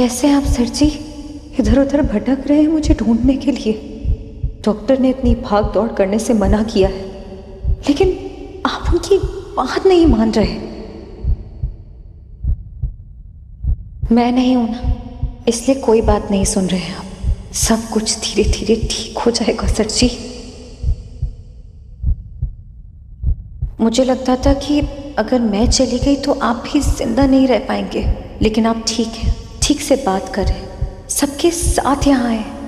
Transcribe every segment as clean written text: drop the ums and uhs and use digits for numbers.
कैसे आप सर जी इधर उधर भटक रहे हैं मुझे ढूंढने के लिए? डॉक्टर ने इतनी भाग दौड़ करने से मना किया है, लेकिन आप उनकी बात नहीं मान रहे। मैं नहीं हूं ना, इसलिए कोई बात नहीं सुन रहे हैं आप। सब कुछ धीरे धीरे ठीक हो जाएगा सर जी। मुझे लगता था कि अगर मैं चली गई तो आप भी जिंदा नहीं रह पाएंगे, लेकिन आप ठीक हैं, ठीक से बात करें, सबके साथ यहाँ हैं।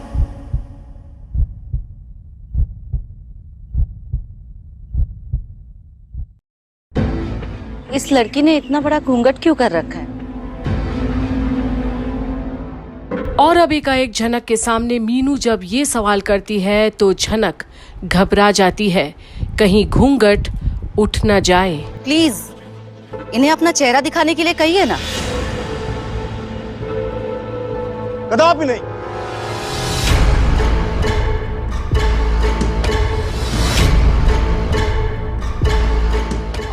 इस लड़की ने इतना बड़ा घूंघट क्यों कर रखा है? और अब एकाएक झनक के सामने मीनू जब ये सवाल करती है तो झनक घबरा जाती है, कहीं घूंघट उठ न जाए। प्लीज इन्हें अपना चेहरा दिखाने के लिए कहिए ना। कदापि नहीं।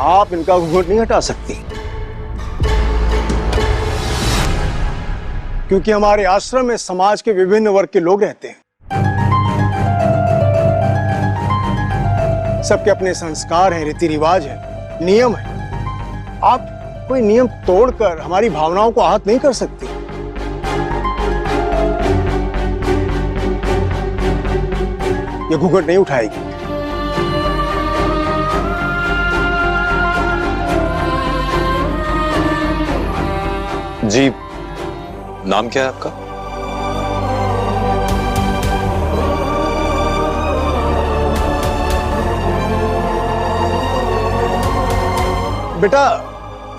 आप इनका घूंघट नहीं हटा सकती, क्योंकि हमारे आश्रम में समाज के विभिन्न वर्ग के लोग रहते हैं। सबके अपने संस्कार हैं, रीति रिवाज है, नियम है। आप कोई नियम तोड़कर हमारी भावनाओं को आहत नहीं कर सकती। ये घूंघट नहीं उठाएगी। जी, नाम क्या है आपका? बेटा,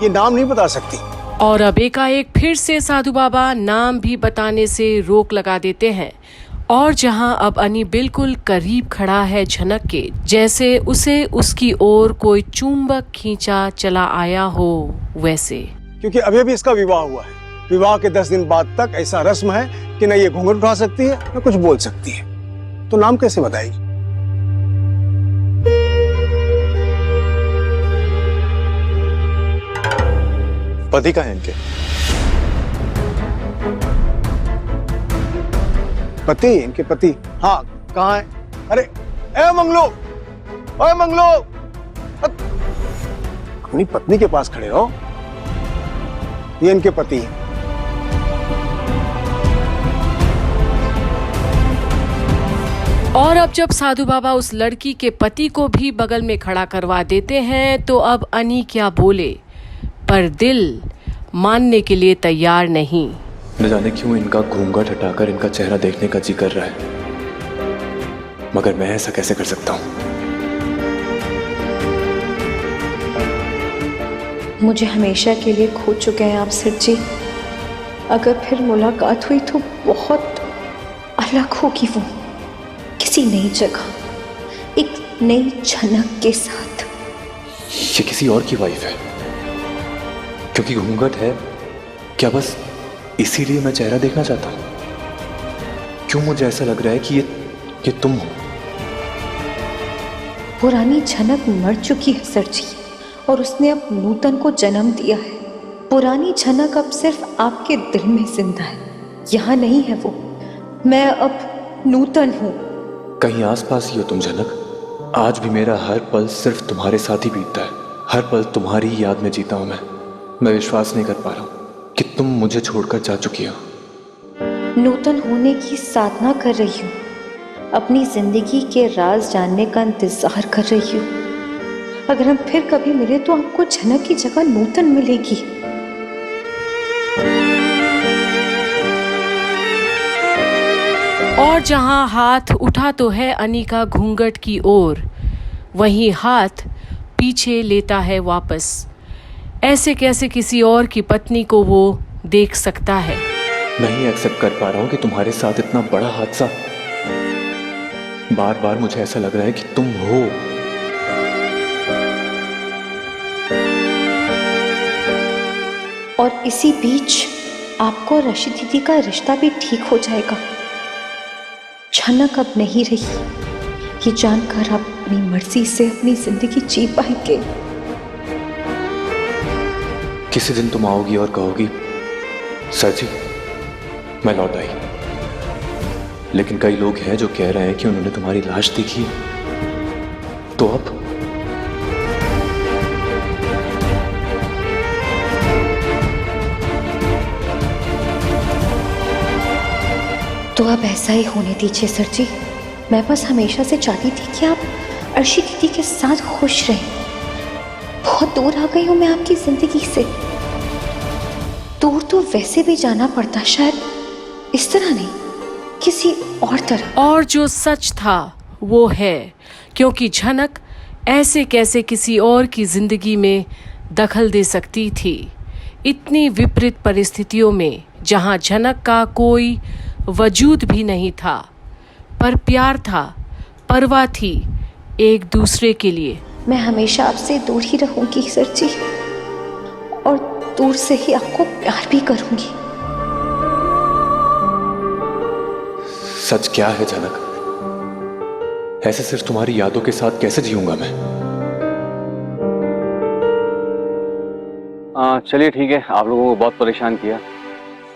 ये नाम नहीं बता सकती। और अब एकाएक फिर से साधु बाबा नाम भी बताने से रोक लगा देते हैं, और जहां अब अनी बिल्कुल करीब खड़ा है झनक के, जैसे उसे उसकी ओर कोई चुंबक खींचा चला आया हो वैसे। क्योंकि अभी अभी इसका विवाह हुआ है। विवाह के 10 दिन बाद तक ऐसा रस्म है कि न ये घूंघट उठा सकती है न कुछ बोल सकती है। तो नाम कैसे बताएगी? पति का है इनके? पति? इनके पति? हाँ, कहाँ है? अरे ए मंगलो, ओए मंगलो, अपनी पत्नी के पास खड़े हो। ये इनके पति हैं। और अब जब साधु बाबा उस लड़की के पति को भी बगल में खड़ा करवा देते हैं तो अब अनी क्या बोले, पर दिल मानने के लिए तैयार नहीं। न जाने क्यों इनका घूंघट हटाकर इनका चेहरा देखने का जी कर रहा है, मगर मैं ऐसा कैसे कर सकता हूँ? मुझे हमेशा के लिए खो चुके हैं आप सर जी। अगर फिर मुलाकात हुई तो बहुत अलग होगी, वो किसी नई जगह, एक नई झनक के साथ। ये किसी और की वाइफ है? क्योंकि घूंघट है क्या बस इसीलिए मैं चेहरा देखना चाहता हूँ? क्यों मुझे ऐसा लग रहा है कि ये तुम हो? पुरानी झनक मर चुकी है सर जी, और उसने अब नूतन को जन्म दिया है। पुरानी झनक अब सिर्फ आपके दिल में जिंदा है, यहाँ नहीं है वो। मैं अब नूतन हूँ। कहीं आसपास ही हो तुम झनक। आज भी मेरा हर पल सिर्फ तुम्हारे साथ ही बीतता है। हर पल तुम्हारी ही याद में जीता हूं मैं विश्वास नहीं कर पा रहा हूं कि तुम मुझे छोड़कर जा चुकी हो। नूतन होने की साधना कर रही हूँ, अपनी जिंदगी के राज जानने का इंतजार कर रही हूँ। अगर हम फिर कभी मिले तो आपको झनक की जगह नूतन मिलेगी। और जहां हाथ उठा तो है अनी का घूंघट की ओर, वहीं हाथ पीछे लेता है वापस। ऐसे कैसे किसी और की पत्नी को वो देख सकता है? नहीं एक्सेप्ट कर पा रहा हूं कि तुम्हारे साथ इतना बड़ा हादसा। बार बार मुझे ऐसा लग रहा है कि तुम हो। और इसी बीच आपको रशी दीदी का रिश्ता भी ठीक हो जाएगा। झनक अब नहीं रही, ये जानकर आप अपनी मर्जी से अपनी जिंदगी जी पाएंगे। किसी दिन तुम आओगी और कहोगी, सर जी मैं लौट आई, लेकिन कई लोग हैं जो कह रहे हैं कि उन्होंने तुम्हारी लाश देखी। तो अब तो अब ऐसा ही होने दीजिए सर जी। मैं बस हमेशा से चाहती थी कि आप अर्शी दीदी के साथ खुश रहें। बहुत दूर आ गई हूं मैं आपकी जिंदगी से। दूर तो वैसे भी जाना पड़ता, शायद इस तरह नहीं, किसी और तरह। और जो सच था वो है, क्योंकि झनक ऐसे कैसे किसी और की जिंदगी में दखल दे सकती थी, इतनी विपरीत परिस्थितियों में जहां झनक का कोई वजूद भी नहीं था, पर प्यार था, परवाह थी एक दूसरे के लिए। मैं हमेशा आपसे दूर ही रहूंगी सर जी, और दूर से ही आपको प्यार भी करूंगी। सच क्या है झनक? ऐसे सिर्फ तुम्हारी यादों के साथ कैसे जीऊंगा मैं? चलिए ठीक है, आप लोगों को बहुत परेशान किया।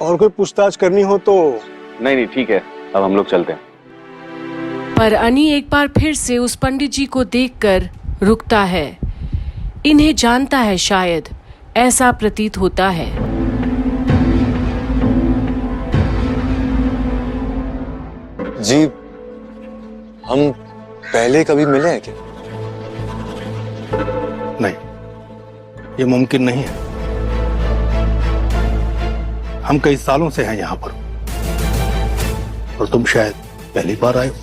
और कोई पूछताछ करनी हो तो? नहीं ठीक है, अब हम लोग चलते हैं। पर अनी एक बार फिर से उस पंडित जी को देखकर रुकता है। इन्हें जानता है, शायद ऐसा प्रतीत होता है। जी, हम पहले कभी मिले हैं क्या? नहीं, ये मुमकिन नहीं है। हम कई सालों से हैं यहां पर, और तुम शायद पहली बार आए हो।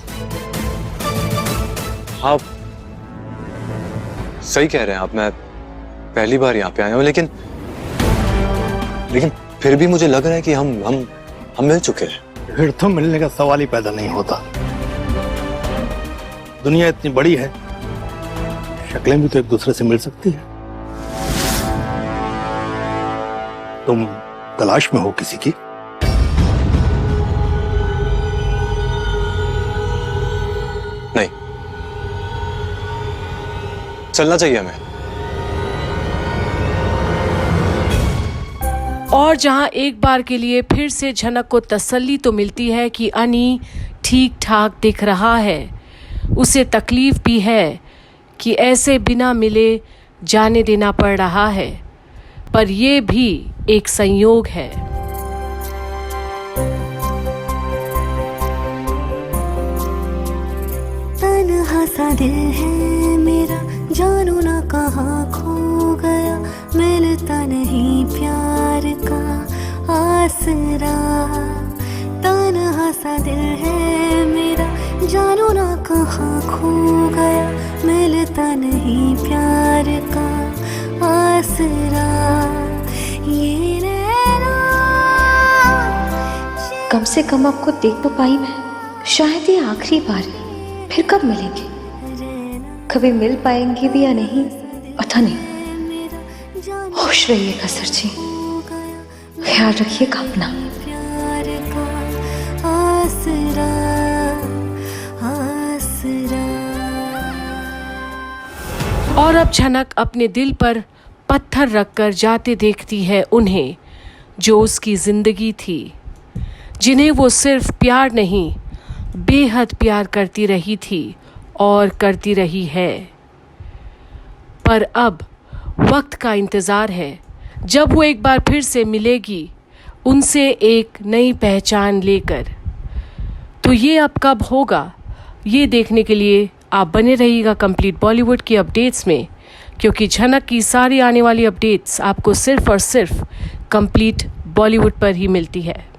हाँ, सही कह रहे हैं आप। मैं पहली बार यहाँ पे आया हूँ, लेकिन फिर भी मुझे लग रहा है कि हम मिल चुके हैं। फिर तो मिलने का सवाल ही पैदा नहीं होता। दुनिया इतनी बड़ी है, शक्लें भी तो एक दूसरे से मिल सकती है। तुम तलाश में हो किसी की? नहीं, चलना चाहिए हमें। और जहां एक बार के लिए फिर से झनक को तसल्ली तो मिलती है कि अनी ठीक ठाक दिख रहा है, उसे तकलीफ भी है कि ऐसे बिना मिले जाने देना पड़ रहा है, पर यह भी एक संयोग है। तन्हा सा दिल है मेरा, जानू ना कहाँ खो गया, मिलता नहीं प्यार का आसरा। तन्हा सा दिल है मेरा, जानू ना कहाँ खो गया, मिलता नहीं प्यार का आसरा। ये नैना कम से कम आपको देख तो पाई मैं। शायद ये आखिरी बार है, फिर कब मिलेंगे? कभी मिल पाएंगे भी या नहीं पता नहीं। खुश रहिएगा सर जी, ख्याल रखिएगा अपना। प्यार का आसरा, आसरा। और अब झनक अपने दिल पर पत्थर रखकर जाते देखती है उन्हें जो उसकी जिंदगी थी, जिन्हें वो सिर्फ प्यार नहीं बेहद प्यार करती रही थी और करती रही है। पर अब वक्त का इंतजार है, जब वो एक बार फिर से मिलेगी उनसे एक नई पहचान लेकर। तो ये अब कब होगा, ये देखने के लिए आप बने रहिएगा कंप्लीट बॉलीवुड की अपडेट्स में, क्योंकि झनक की सारी आने वाली अपडेट्स आपको सिर्फ और सिर्फ कंप्लीट बॉलीवुड पर ही मिलती है।